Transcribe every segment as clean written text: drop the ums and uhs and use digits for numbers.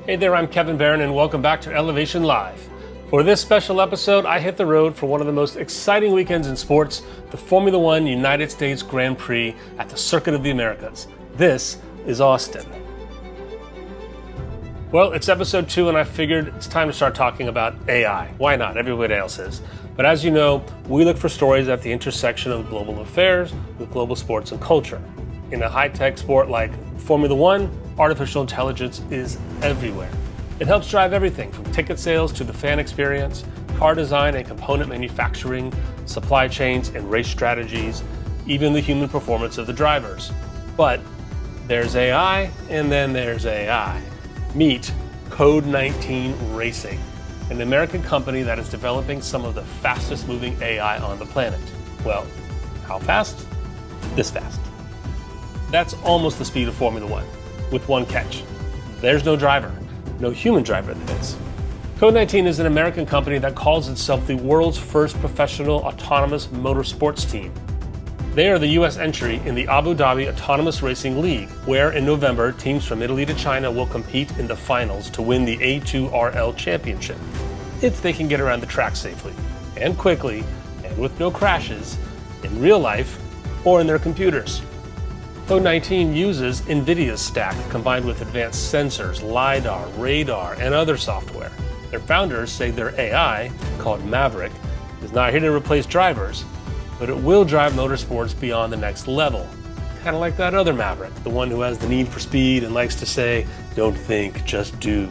Hey there, I'm Kevin Barron, and welcome back to Elevation Live. For this special episode, I hit the road for one of the most exciting weekends in sports, the Formula One United States Grand Prix at the Circuit of the Americas. This is Austin. Well, it's episode 2, and I figured it's time to start talking about AI. Why not? Everybody else is. But as you know, we look for stories at the intersection of global affairs with global sports and culture. In a high-tech sport like Formula One, artificial intelligence is everywhere. It helps drive everything from ticket sales to the fan experience, car design and component manufacturing, supply chains and race strategies, even the human performance of the drivers. But there's AI, and then there's AI. Meet Code 19 Racing, an American company that is developing some of the fastest moving AI on the planet. Well, how fast? This fast. That's almost the speed of Formula One, with one catch. There's no driver, no human driver that is. Code 19 is an American company that calls itself the world's first professional autonomous motorsports team. They are the US entry in the Abu Dhabi Autonomous Racing League, where in November, teams from Italy to China will compete in the finals to win the A2RL championship, if they can get around the track safely and quickly and with no crashes in real life or in their computers. Code 19 uses NVIDIA's stack combined with advanced sensors, LiDAR, radar, and other software. Their founders say their AI, called Maverick, is not here to replace drivers, but it will drive motorsports beyond the next level. Kind of like that other Maverick, the one who has the need for speed and likes to say, "Don't think, just do."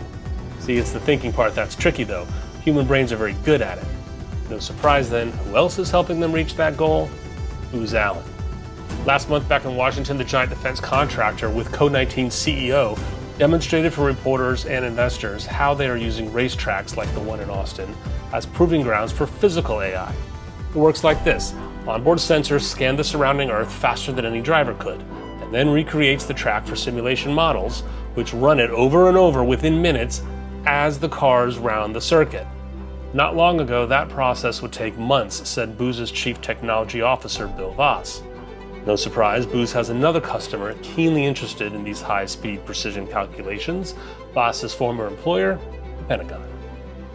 See, it's the thinking part that's tricky though. Human brains are very good at it. No surprise then, who else is helping them reach that goal? Booz Allen. Last month back in Washington, the giant defense contractor with Code 19 CEO demonstrated for reporters and investors how they are using racetracks like the one in Austin as proving grounds for physical AI. It works like this. Onboard sensors scan the surrounding Earth faster than any driver could, and then recreates the track for simulation models, which run it over and over within minutes as the cars round the circuit. Not long ago, that process would take months, said Booz's chief technology officer, Bill Voss. No surprise, Booz has another customer keenly interested in these high-speed precision calculations, Voss's former employer, the Pentagon.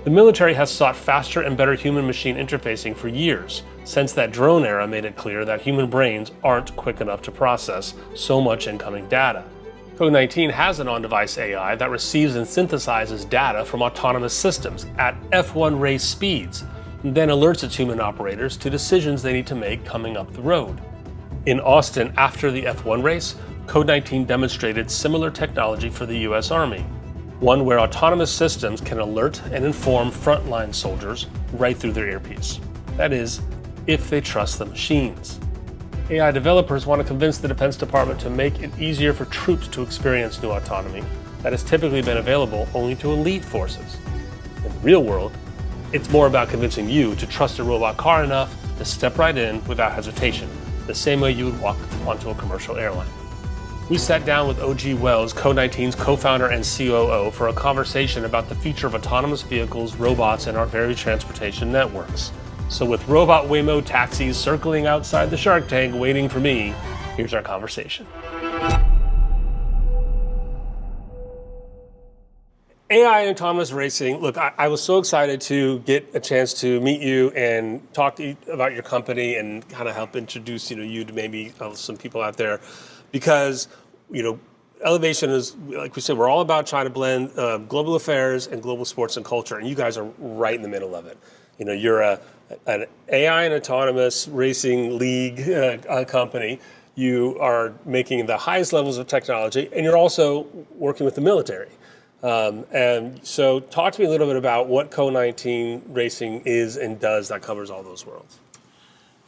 The military has sought faster and better human-machine interfacing for years, since that drone era made it clear that human brains aren't quick enough to process so much incoming data. Code 19 has an on-device AI that receives and synthesizes data from autonomous systems at F1 race speeds, and then alerts its human operators to decisions they need to make coming up the road. In Austin, after the F1 race, Code 19 demonstrated similar technology for the US Army, one where autonomous systems can alert and inform frontline soldiers right through their earpiece. That is, if they trust the machines. AI developers want to convince the Defense Department to make it easier for troops to experience new autonomy that has typically been available only to elite forces. In the real world, it's more about convincing you to trust a robot car enough to step right in without hesitation, the same way you would walk onto a commercial airline. We sat down with O.G. Wells, Code 19's co-founder and COO, for a conversation about the future of autonomous vehicles, robots, and our very transportation networks. So with robot Waymo taxis circling outside the Shark Tank waiting for me, here's our conversation. AI and autonomous racing. Look, I was so excited to get a chance to meet you and talk to you about your company and kind of help introduce you to maybe some people out there, because Elevation is, like we said, we're all about trying to blend global affairs and global sports and culture, and you guys are right in the middle of it. You're an AI and autonomous racing league company. You are making the highest levels of technology, and you're also working with the military. And so talk to me a little bit about what Code 19 Racing is and does that covers all those worlds.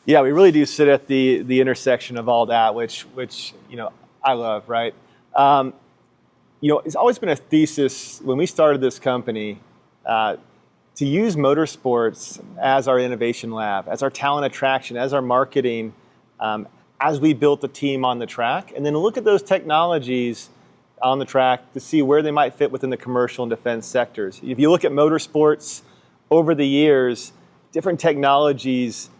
Yeah, we really do sit at the intersection of all that, which I love, right? It's always been a thesis when we started this company to use motorsports as our innovation lab, as our talent attraction, as our marketing, as we built the team on the track, and then look at those technologies on the track to see where they might fit within the commercial and defense sectors. If you look at motorsports over the years, different technologies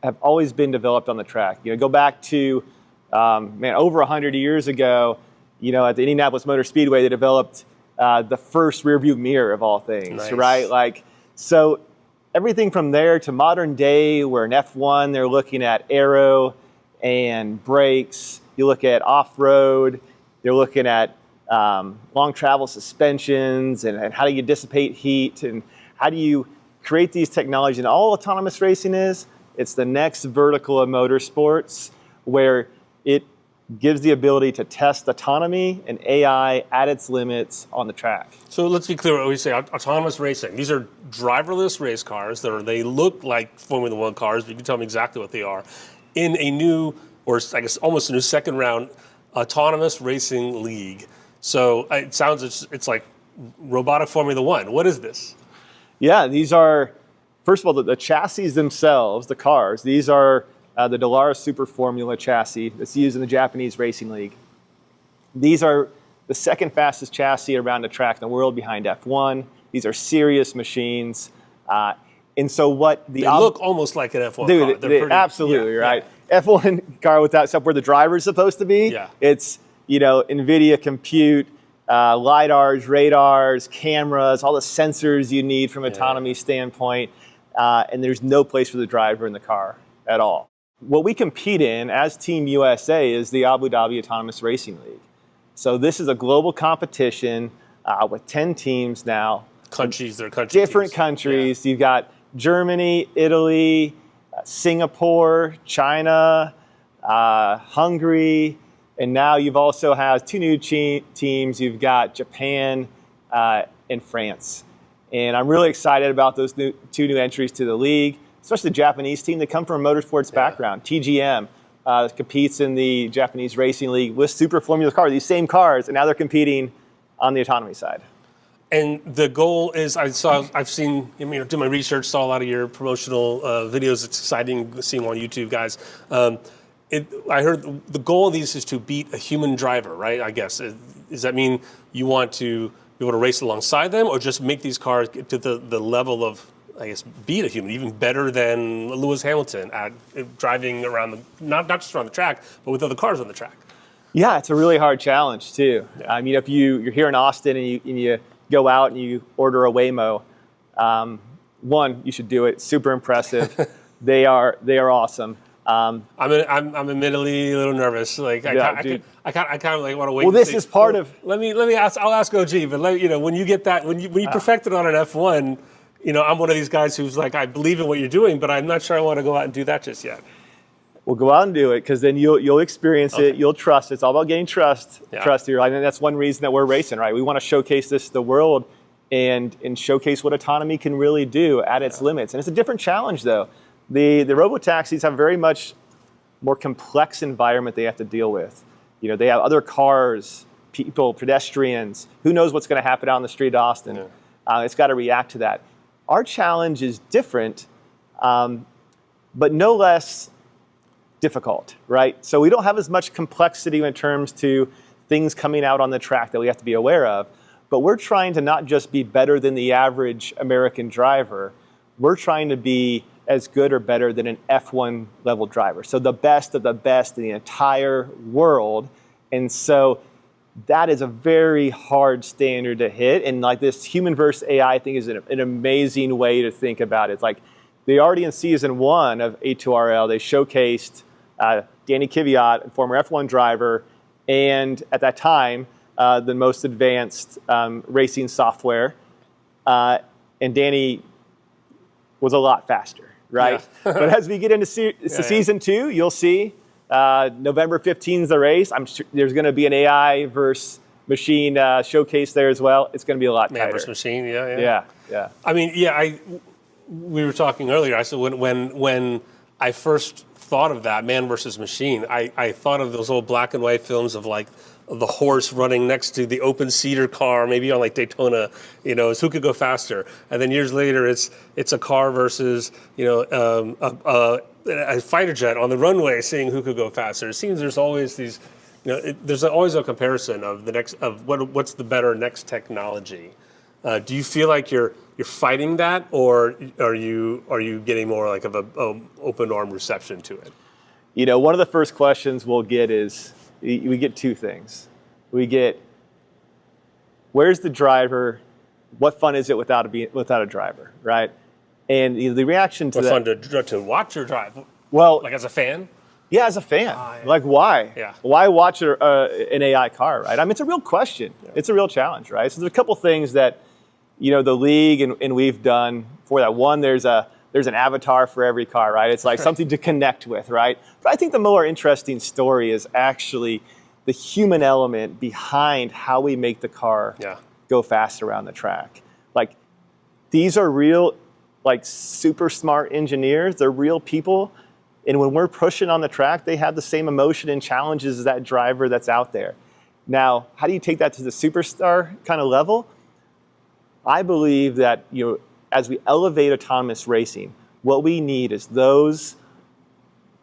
have always been developed on the track. Go back to over 100 years ago. At the Indianapolis Motor Speedway, they developed the first rearview mirror of all things, Nice. right? Like, so everything from there to modern day, where in F1 they're looking at aero and brakes. You look at off-road, they're looking at long travel suspensions and how do you dissipate heat and how do you create these technologies. And all autonomous racing is, it's the next vertical of motorsports where it gives the ability to test autonomy and AI at its limits on the track. So let's be clear what we say, autonomous racing. These are driverless race cars. They look like Formula One cars, but you can tell me exactly what they are. In a new, or I guess almost a new second round, autonomous racing league. So it sounds, it's like robotic Formula One. What is this? Yeah, these are, first of all, the chassis themselves, the cars, these are the Dallara Super Formula chassis that's used in the Japanese Racing League. These are the second fastest chassis around the track in the world behind F1. These are serious machines. And so what the... They look almost like an F1 car. They're pretty, absolutely, right? Yeah. F1 car without, except where the driver's supposed to be. Yeah. It's, NVIDIA compute, LiDARs, radars, cameras, all the sensors you need from autonomy standpoint. And there's no place for the driver in the car at all. What we compete in as Team USA is the Abu Dhabi Autonomous Racing League. So this is a global competition with 10 teams now. Countries, they're countries. Different countries. Yeah. You've got Germany, Italy, Singapore, China, Hungary, and now you've also have two new teams. You've got Japan and France. And I'm really excited about those two new entries to the league, especially the Japanese team. They come from a motorsports background. TGM competes in the Japanese Racing League with Super Formula cars, these same cars, and now they're competing on the autonomy side. And the goal is, I've seen, do my research, saw a lot of your promotional videos. It's exciting seeing them on YouTube, guys. I heard the goal of these is to beat a human driver, right? I guess. Does that mean you want to be able to race alongside them, or just make these cars get to the level of, I guess, beat a human, even better than Lewis Hamilton at driving around not just around the track, but with other cars on the track? Yeah, it's a really hard challenge too. Yeah. I mean, if you're here in Austin and you go out and you order a Waymo, one, you should do it. Super impressive. They are awesome. I'm admittedly a little nervous. Like I kind of like want to wait. Well, this is part of. Let me ask. I'll ask OG. But when you get that, when you perfect it on an F1, I'm one of these guys who's like, I believe in what you're doing, but I'm not sure I want to go out and do that just yet. Well, go out and do it, because then you'll experience it. You'll trust it. It's all about getting trust here. I think that's one reason that we're racing, right? We want to showcase this to the world and showcase what autonomy can really do at its limits. And it's a different challenge, though. The robotaxis have a very much more complex environment they have to deal with. They have other cars, people, pedestrians. Who knows what's going to happen out on the street of Austin? Yeah. It's got to react to that. Our challenge is different, but no less difficult, right? So we don't have as much complexity in terms to things coming out on the track that we have to be aware of, but we're trying to not just be better than the average American driver, we're trying to be as good or better than an F1 level driver. So the best of the best in the entire world. And so that is a very hard standard to hit. And like this human versus AI thing is an amazing way to think about it. It's like they already in season 1 of A2RL, they showcased Danny Kvyat, a former F1 driver, and at that time, the most advanced racing software. And Danny was a lot faster, right? Yeah. But as we get into season 2, you'll see November 15th is the race. I'm sure there's going to be an AI versus machine showcase there as well. It's going to be a lot tighter. Man versus machine, yeah. I mean, we were talking earlier. I said when I first thought of that, man versus machine, I thought of those old black and white films of like the horse running next to the open cedar car, maybe on like Daytona, is who could go faster. And then years later, it's a car versus, a fighter jet on the runway, seeing who could go faster. It seems there's always these, there's always a comparison of what's the better next technology. Do you feel like you're fighting that, or are you getting more like of a open arm reception to it? One of the first questions we'll get is we get two things. We get, where's the driver? What fun is it without a driver, right? And the reaction to What that. fun to watch or drive? Well, Like as a fan? yeah, as a fan, Yeah. like why? Yeah. Why watch an AI car, right? I mean, it's a real question. Yeah. It's a real challenge, right? So there's a couple things that, the league and we've done for that. One, there's an avatar for every car, right? It's like something to connect with, right? But I think the more interesting story is actually the human element behind how we make the car go fast around the track. Like, these are real, like, super smart engineers. They're real people. And when we're pushing on the track, they have the same emotion and challenges as that driver that's out there. Now, how do you take that to the superstar kind of level? I believe that, as we elevate autonomous racing, what we need is those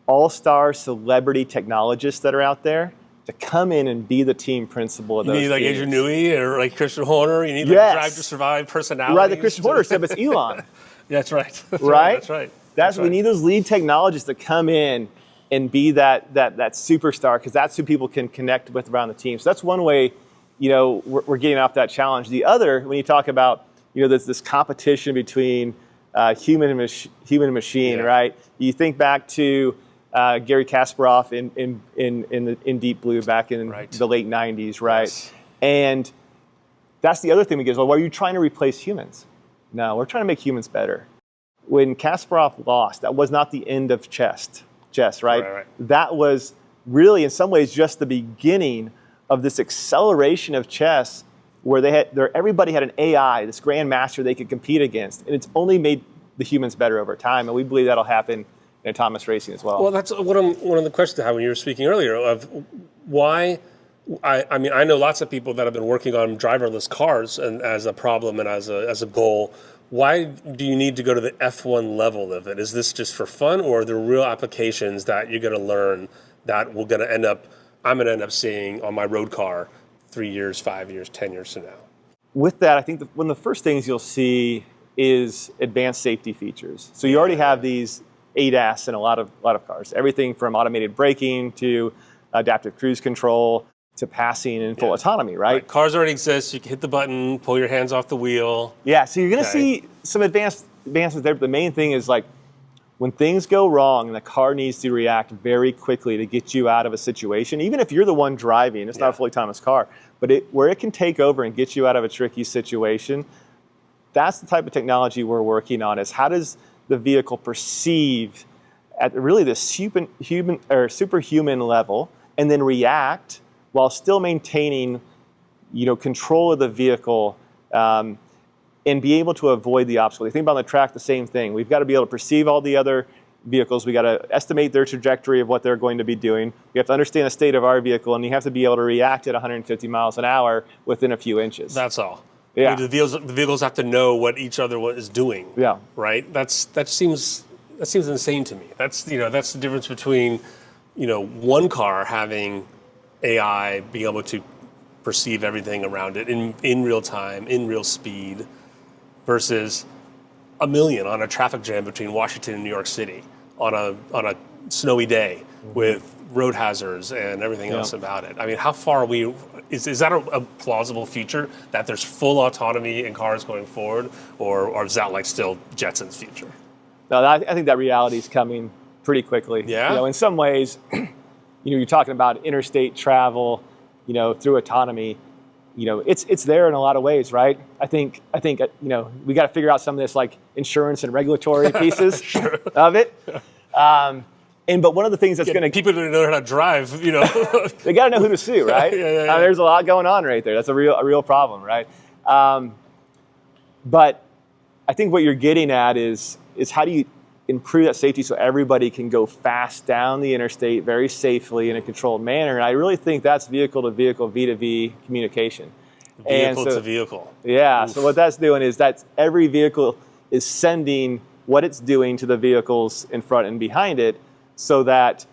all-star celebrity technologists that are out there to come in and be the team principal of those teams. You need like Adrian Newey or like Christian Horner. You need like Drive to Survive personality. Right, the Christian Horner stuff, it's Elon. That's right. Right? That's right. We need those lead technologists to come in and be that superstar, because that's who people can connect with around the team. So that's one way, we're getting off that challenge. The other, when you talk about, there's this competition between human and machine, right? You think back to Gary Kasparov in Deep Blue back in the late 90s, right? Yes. And that's the other thing we get is, well, are you trying to replace humans? No, we're trying to make humans better. When Kasparov lost, that was not the end of chess, right? That was really, in some ways, just the beginning of this acceleration of chess, where everybody had an AI, this grandmaster they could compete against, and it's only made the humans better over time, and we believe that'll happen in autonomous racing as well. Well, that's one of the questions I had when you were speaking earlier of why. I mean, I know lots of people that have been working on driverless cars and as a problem and as a goal. Why do you need to go to the F1 level of it? Is this just for fun, or are there real applications that you're going to learn that I'm going to end up seeing on my road car 3 years, 5 years, 10 years from now? With that, I think one of the first things you'll see is advanced safety features. So you already have these ADAS in a lot of cars. Everything from automated braking to adaptive cruise control to passing and full autonomy, right? Cars already exist. You can hit the button, pull your hands off the wheel. Yeah, so you're going to see some advancements there. But the main thing is, like, when things go wrong and the car needs to react very quickly to get you out of a situation, even if you're the one driving, it's not a fully autonomous car, but where it can take over and get you out of a tricky situation, that's the type of technology we're working on, is how does the vehicle perceive at really this superhuman level and then react while still maintaining, control of the vehicle, and be able to avoid the obstacle. You think about on the track, the same thing. We've got to be able to perceive all the other vehicles. We got to estimate their trajectory of what they're going to be doing. We have to understand the state of our vehicle, and you have to be able to react at 150 miles an hour within a few inches. That's all. Yeah. I mean, the vehicles have to know what each other is doing. Yeah. Right. That seems insane to me. That's the difference between, one car having AI being able to perceive everything around it in real time, in real speed, versus a million on a traffic jam between Washington and New York City on a snowy day with road hazards and everything else about it. I mean, how far are we? Is that a plausible future, that there's full autonomy in cars going forward, or is that like still Jetson's future? No, I think that reality is coming pretty quickly. Yeah. In some ways, you're talking about interstate travel, through autonomy. It's there in a lot of ways, right? I think we got to figure out some of this, like, insurance and regulatory pieces of it. But one of the things that's going to people don't know how to drive, they got to know who to sue, right? There's a lot going on right there. That's a real problem, right? But I think what you're getting at is how do you improve that safety so everybody can go fast down the interstate very safely in a controlled manner. And I really think that's vehicle-to-vehicle, V2V communication. Vehicle to vehicle. Yeah, so what that's doing is that every vehicle is sending what it's doing to the vehicles in front and behind it, so that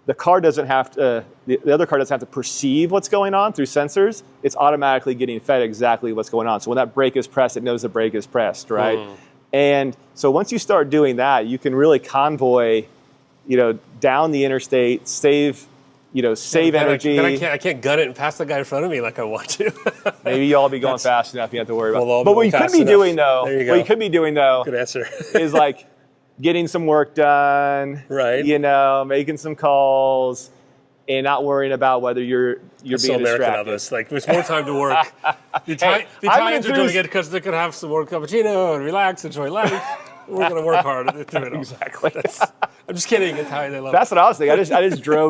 the car doesn't have to, the other car doesn't have to perceive what's going on through sensors. It's automatically getting fed exactly what's going on. So when that brake is pressed, it knows the brake is pressed, right? And so once you start doing that, you can really convoy, down the interstate, save, save energy. I can't gun it and pass the guy in front of me like I want to. Maybe y'all be going fast enough. You have to worry about. We'll But what you could be doing though, Good answer. is like getting some work done. Right. Making some calls, and not worrying about whether you're being so American distracted. of us. Like, there's more time to work. The Italians are doing it because they can have some more cappuccino and relax, enjoy life. We're going to work hard through it all. Exactly. I'm just kidding. Italians, I love That's what I was thinking.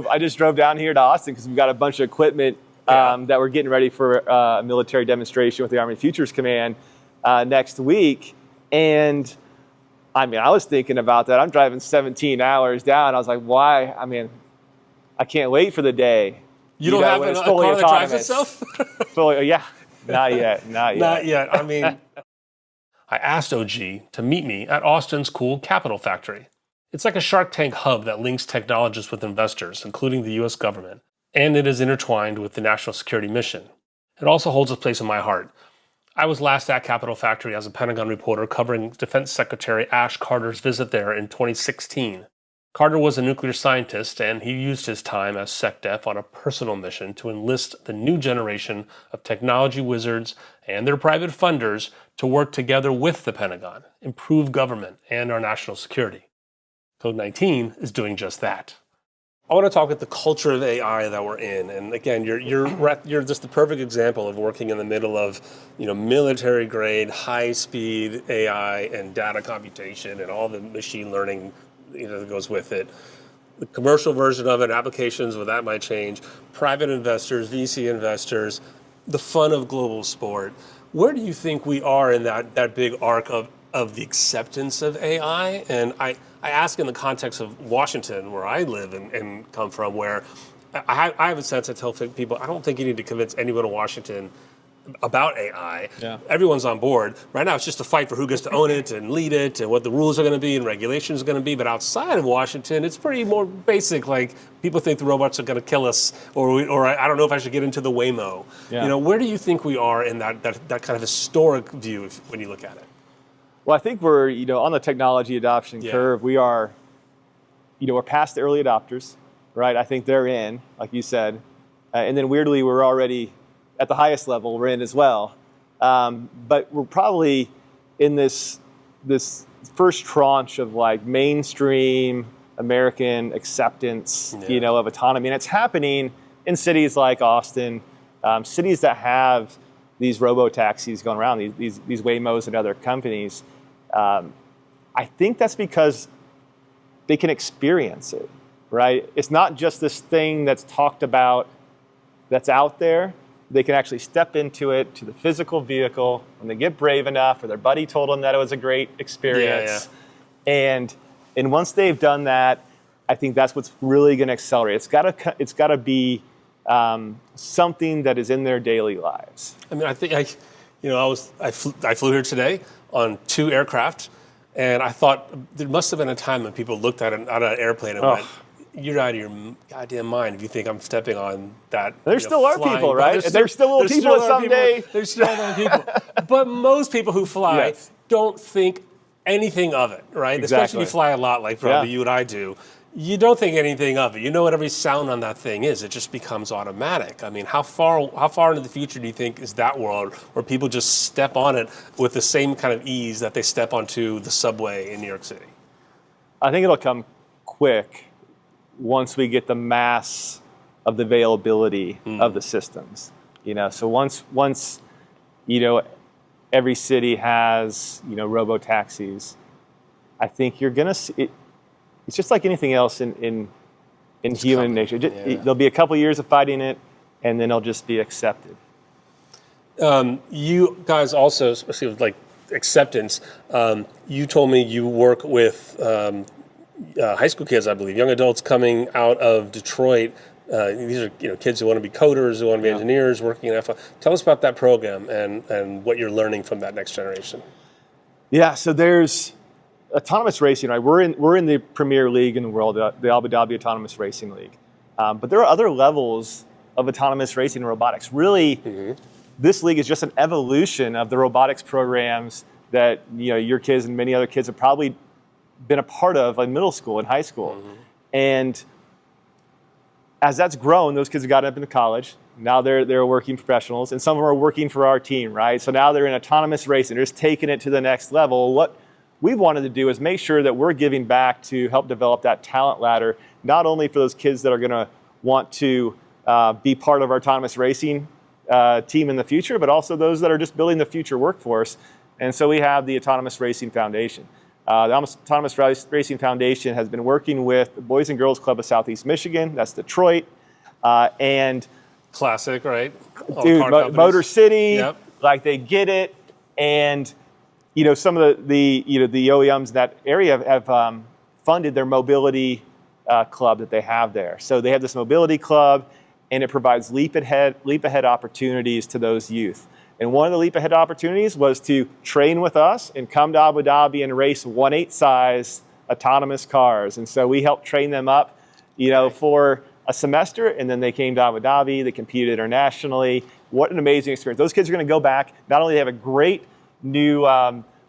I just drove down here to Austin because we've got a bunch of equipment that we're getting ready for a military demonstration with the Army Futures Command next week. And I was thinking about that. I'm driving 17 hours down. I was like, why? I can't wait for the day. You don't have a car that drives itself? Yeah, not yet. Not yet. I asked OG to meet me at Austin's cool Capital Factory. It's like a Shark Tank hub that links technologists with investors, including the US government, and it is intertwined with the national security mission. It also holds a place in my heart. I was last at Capital Factory as a Pentagon reporter covering Defense Secretary Ash Carter's visit there in 2016. Carter was a nuclear scientist, and he used his time as SecDef on a personal mission to enlist the new generation of technology wizards and their private funders to work together with the Pentagon, improve government and our national security. Code 19 is doing just that. I want to talk about the culture of AI that we're in, and again, you're just the perfect example of working in the middle of, military-grade, high-speed AI and data computation and all the machine learning that goes with it. The commercial version of it, applications where that might change, private investors, VC investors, the fun of global sport. Where do you think we are in that big arc of the acceptance of AI? And I ask in the context of Washington, where I live and come from, where I have a sense, I tell people, I don't think you need to convince anyone in Washington about AI. Yeah. Everyone's on board. Right now it's just a fight for who gets to own it and lead it and what the rules are going to be and regulations are going to be. But outside of Washington, it's pretty more basic. Like, people think the robots are going to kill us, or I don't know if I should get into the Waymo. Yeah. Where do you think we are in that kind of historic view when you look at it? Well, I think we're, on the technology adoption curve. We are, we're past the early adopters, right? I think they're in, like you said. And then weirdly, we're already at the highest level, we're in as well. But we're probably in this first tranche of like mainstream American acceptance, of autonomy. And it's happening in cities like Austin, cities that have these robo-taxis going around, these Waymos and other companies. I think that's because they can experience it, right? It's not just this thing that's talked about that's out there. They can actually step into it, to the physical vehicle, when they get brave enough, or their buddy told them that it was a great experience. And once they've done that, I think that's what's really going to accelerate. It's got to be something that is in their daily lives. I think I flew here today on 2 aircraft, and I thought there must have been a time when people looked at an airplane and went, "You're out of your goddamn mind if you think I'm stepping on that." There still are people, right? There's still little people someday. There's still other people. But most people who fly don't think anything of it, right? Exactly. Especially if you fly a lot like probably you and I do. You don't think anything of it. You know what every sound on that thing is. It just becomes automatic. How far into the future do you think is that world where people just step on it with the same kind of ease that they step onto the subway in New York City? I think it'll come quick once we get the mass of the availability of the systems. So once every city has robo-taxis, I think you're gonna see it. It's just like anything else in human nature. There'll be a couple years of fighting it, and then it'll just be accepted. You guys also, especially with like acceptance, you told me you work with high school kids, I believe, young adults coming out of Detroit. These are kids who want to be coders, who want to be engineers, working in F1. Tell us about that program and what you're learning from that next generation. Yeah, so there's autonomous racing, right? We're in the premier league in the world, the Abu Dhabi Autonomous Racing League. But there are other levels of autonomous racing and robotics. Really, this league is just an evolution of the robotics programs that your kids and many other kids have probably been a part of in middle school and high school. And as that's grown, those kids have gotten up into college. Now they're working professionals, and some of them are working for our team, right? So now they're in autonomous racing. They're just taking it to the next level. What we've wanted to do is make sure that we're giving back to help develop that talent ladder, not only for those kids that are going to want to be part of our autonomous racing team in the future, but also those that are just building the future workforce. And so we have the Autonomous Racing Foundation. The Autonomous Racing Foundation has been working with the Boys and Girls Club of Southeast Michigan, that's Detroit, and classic, right? Dude, Motor City, yep. Like they get it, and some of the OEMs in that area have funded their mobility club that they have there. So they have this mobility club, and it provides leap ahead opportunities to those youth. And one of the leap ahead opportunities was to train with us and come to Abu Dhabi and race 1/8 size autonomous cars. And so we helped train them up, for a semester, and then they came to Abu Dhabi, they competed internationally. What an amazing experience. Those kids are going to go back, not only have a great new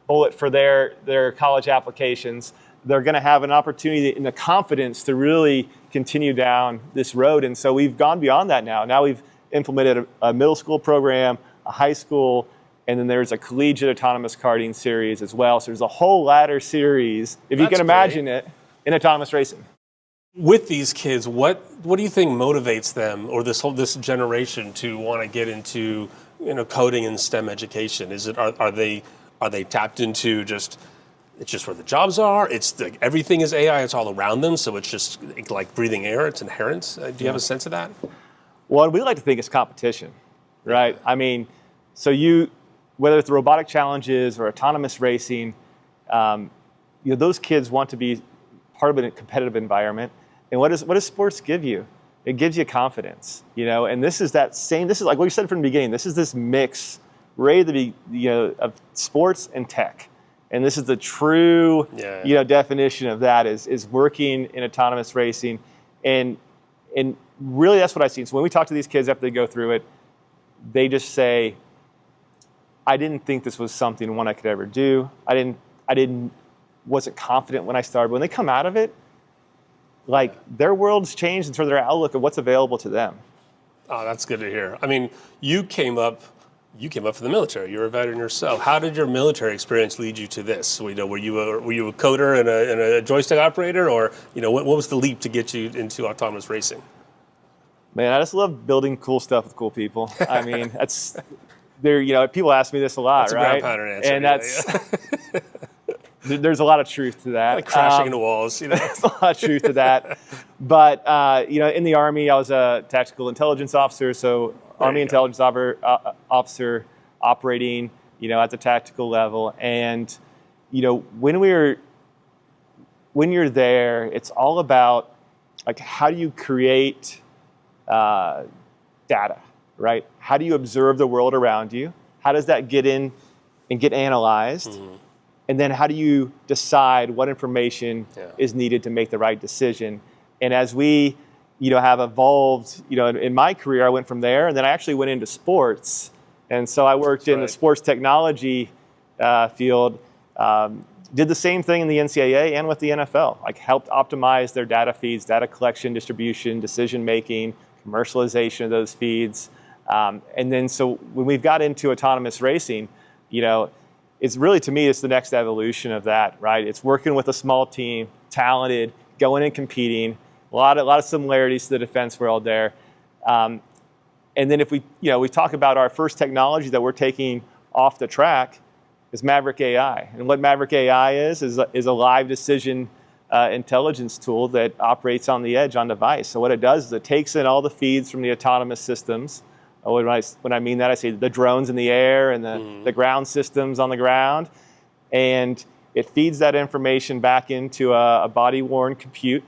bullet for their college applications, they're going to have an opportunity and the confidence to really continue down this road. And so we've gone beyond that now. Now we've implemented a middle school program, a high school, and then there's a collegiate autonomous karting series as well. So there's a whole ladder series, if you can imagine it, in autonomous racing. With these kids, what do you think motivates them, or this generation, to want to get into coding and STEM education? Is it are they tapped into it's just where the jobs are? It's like everything is AI. It's all around them, so it's just like breathing air. It's inherent. Do you have a sense of that? Well, we like to think it's competition, right? I mean, so whether it's the robotic challenges or autonomous racing, those kids want to be part of a competitive environment. And what does sports give you? It gives you confidence, and this is like what you said from the beginning. This is this mix right at the of sports and tech. And this is the true definition of that is working in autonomous racing. And really that's what I've seen. So when we talk to these kids after they go through it, they just say, I didn't think this was something I could ever do. Wasn't confident when I started. When they come out of it, like their world's changed in terms of their outlook of what's available to them. Oh, that's good to hear. I mean, you came up for the military. You're a veteran yourself. How did your military experience lead you to this? Were you a coder and a joystick operator, or what was the leap to get you into autonomous racing? Man, I just love building cool stuff with cool people. I mean, that's people ask me this a lot, that's a right? ground pattern answer. And that's there's a lot of truth to that. Like crashing into walls, There's a lot of truth to that. But in the Army, I was a tactical intelligence officer, so Army intelligence officer operating, at the tactical level. And, when you're there, it's all about like how do you create data, right? How do you observe the world around you? How does that get in and get analyzed? Mm-hmm. And then how do you decide what information is needed to make the right decision? And as we have evolved, in my career, I went from there, and then I actually went into sports. And so I worked in the sports technology field, did the same thing in the NCAA and with the NFL, like helped optimize their data feeds, data collection, distribution, decision-making, commercialization of those feeds. And then so when we've got into autonomous racing, it's really, to me, it's the next evolution of that, right? It's working with a small team, talented, going and competing, a lot of similarities to the defense world there. And then if we talk about our first technology that we're taking off the track is Maverick AI. And what Maverick AI is a live decision intelligence tool that operates on the edge on device. So what it does is it takes in all the feeds from the autonomous systems. When I mean that, I say the drones in the air and the ground systems on the ground. And it feeds that information back into a body-worn compute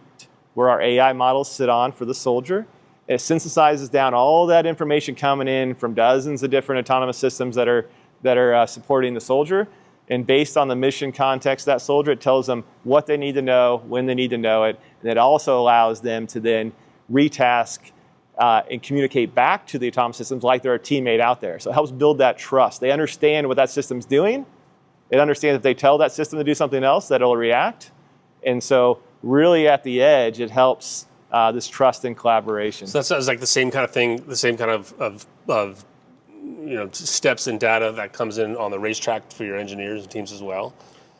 where our AI models sit on for the soldier. It synthesizes down all that information coming in from dozens of different autonomous systems that are supporting the soldier. And based on the mission context of that soldier, it tells them what they need to know, when they need to know it. And it also allows them to then retask and communicate back to the autonomous systems like they're a teammate out there. So it helps build that trust. They understand what that system's doing. It understands if they tell that system to do something else, that it'll react. And so really at the edge, it helps this trust and collaboration. So that sounds like the same kind of thing, the same kind of steps and data that comes in on the racetrack for your engineers and teams as well.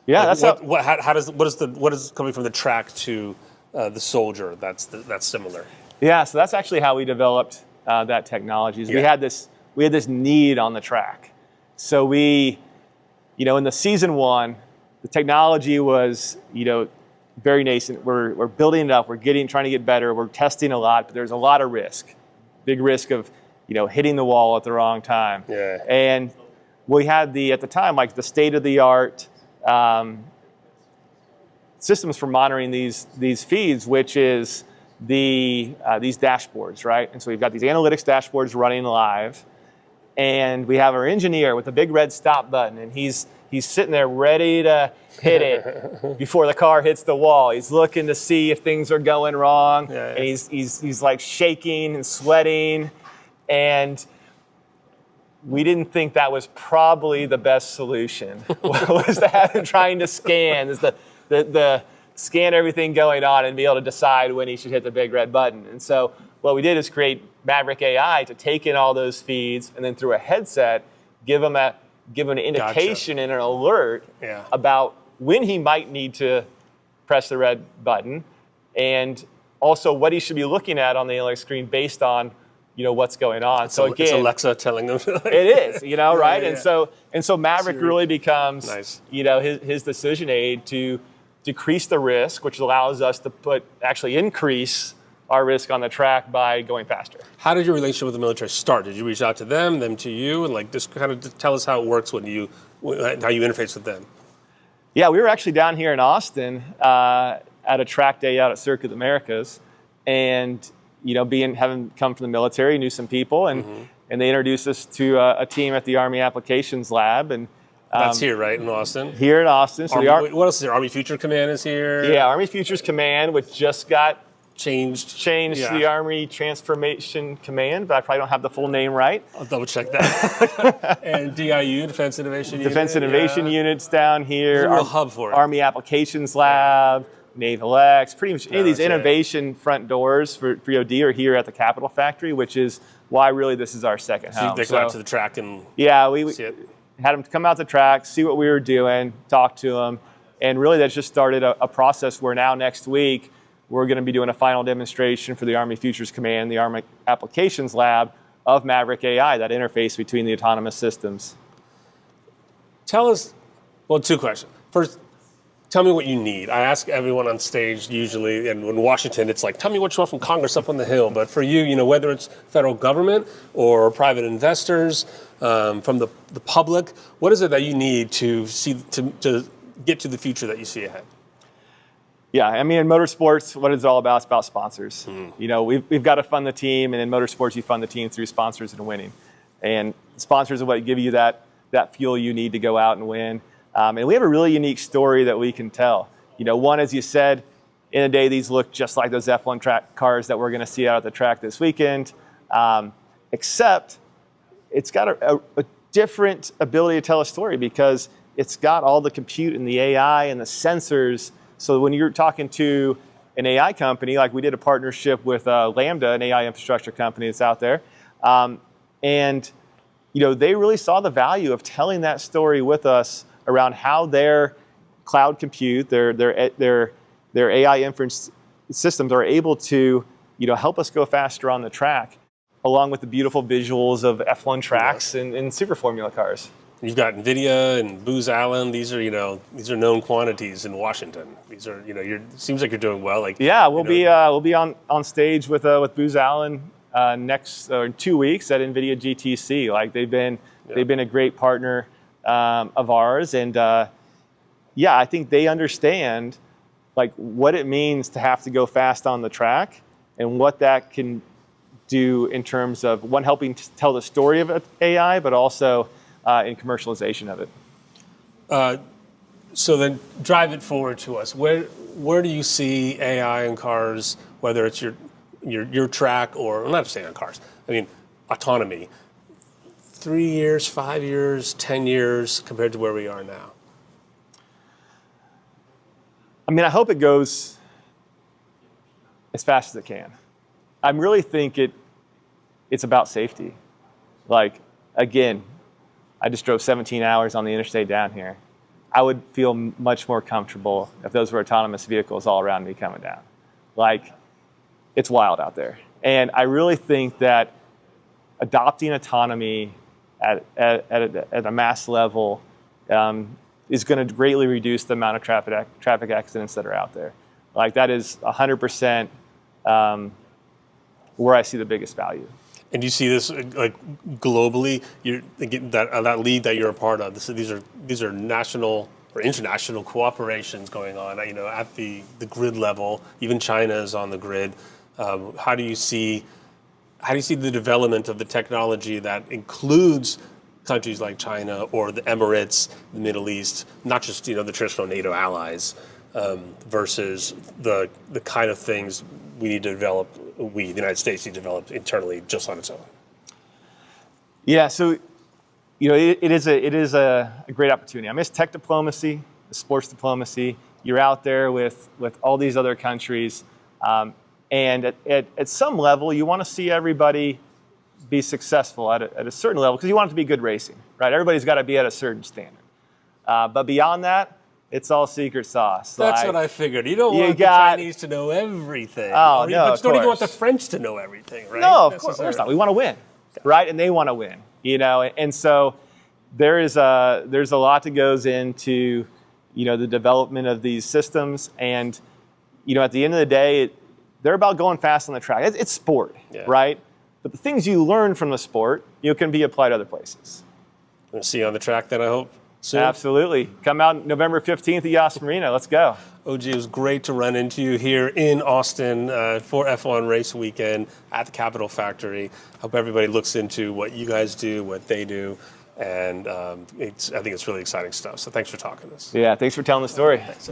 Yeah, like what is coming from the track to the soldier that's similar. Yeah, so that's actually how we developed that technology. We had this need on the track. So we, in the season one, the technology was, very nascent. We're building it up. We're trying to get better. We're testing a lot, but there's a lot of risk. Big risk of, hitting the wall at the wrong time. Yeah. And we had at the time, like the state-of-the-art systems for monitoring these feeds, which is these dashboards, right? And so we've got these analytics dashboards running live, and we have our engineer with a big red stop button, and he's sitting there ready to hit it before the car hits the wall. He's looking to see if things are going wrong, and he's like shaking and sweating, and we didn't think that was probably the best solution. Was to have him trying to scan, the scan everything going on and be able to decide when he should hit the big red button. And so what we did is create Maverick AI to take in all those feeds and then through a headset give him an indication and an alert about when he might need to press the red button, and also what he should be looking at on the analytics screen based on what's going on. So again, it's Alexa telling them. It is, right? Yeah. And so Maverick really becomes his decision aid to decrease the risk, which allows us to increase our risk on the track by going faster. How did your relationship with the military start? Did you reach out to them to you, and just kind of tell us how it works how you interface with them? Yeah, we were actually down here in Austin at a track day out at Circuit of the Americas, and having come from the military, knew some people, and they introduced us to a team at the Army Applications Lab, and that's here, right, in Austin? Here in Austin. So what else is there? Army Futures Command is here. Yeah, Army Futures Command, which just got changed to the Army Transformation Command, but I probably don't have the full name right. I'll double check that. And DIU, Defense Innovation Unit. Defense Innovation Units down here. There's a real hub for it. Army Applications Lab, Naval X, pretty much any of these innovation front doors for DoD are here at the Capitol Factory, which is why really this is our second home. They go out to the track and we see it. Had them come out to the track, see what we were doing, talk to them, and really that's just started a process where now next week we're going to be doing a final demonstration for the Army Futures Command, the Army Applications Lab of Maverick AI, that interface between the autonomous systems. Tell us, two questions. First, tell me what you need. I ask everyone on stage usually, and in Washington, it's like, tell me what you want from Congress up on the Hill. But for you, whether it's federal government or private investors, from the public, what is it that you need to get to the future that you see ahead? Yeah, I mean, in motorsports, what it's all about is about sponsors. We've got to fund the team, and in motorsports, you fund the team through sponsors and winning. And sponsors are what give you that fuel you need to go out and win. And we have a really unique story that we can tell. One, as you said, in a day, these look just like those F1 track cars that we're going to see out at the track this weekend, except it's got a different ability to tell a story because it's got all the compute and the AI and the sensors. So when you're talking to an AI company, like we did a partnership with Lambda, an AI infrastructure company that's out there, and they really saw the value of telling that story with us around how their cloud compute, their AI inference systems are able to help us go faster on the track, along with the beautiful visuals of F1 tracks and super formula cars. You've got NVIDIA and Booz Allen. These are known quantities in Washington. These are seems like you're doing well. We'll be on stage with Booz Allen next 2 weeks at NVIDIA GTC. They've been a great partner of ours, and I think they understand what it means to have to go fast on the track and what that can do in terms of helping to tell the story of AI, but also in commercialization of it. So then drive it forward to us. Where do you see AI in cars, whether it's your track or, I'm not just saying on cars, I mean autonomy, 3 years, 5 years, 10 years compared to where we are now? I mean, I hope it goes as fast as it can. I really think it's about safety. Like, again, I just drove 17 hours on the interstate down here. I would feel much more comfortable if those were autonomous vehicles all around me coming down. Like, it's wild out there. And I really think that adopting autonomy at a mass level is going to greatly reduce the amount of traffic accidents that are out there. Like, that is 100% where I see the biggest value. And you see this like globally? That league that you're a part of. These are national or international cooperations going on. At the grid level. Even China is on the grid. How do you see the development of the technology that includes countries like China or the Emirates, the Middle East, not just the traditional NATO allies, versus the kind of things we need to develop, the United States need to develop internally just on its own? Yeah, so it is a great opportunity. I miss tech diplomacy, the sports diplomacy. You're out there with all these other countries, and at some level, you want to see everybody be successful at a certain level because you want it to be good racing, right? Everybody's got to be at a certain standard. But beyond that, it's all secret sauce. That's what I figured. You don't want the Chinese to know everything. Oh, no, but you don't even want the French to know everything, right? No, of course not. We want to win, right? And they want to win, And so there's a lot that goes into, the development of these systems. And, at the end of the day, they're about going fast on the track. It's sport, right? But the things you learn from the sport, can be applied other places. We'll see you on the track then, I hope. Soon. Absolutely. Come out November 15th at Yas Marina. Let's go. OG, it was great to run into you here in Austin for F1 race weekend at the Capitol Factory. Hope everybody looks into what you guys do, what they do, and I think it's really exciting stuff. So thanks for talking to us. Yeah, thanks for telling the story. Thanks.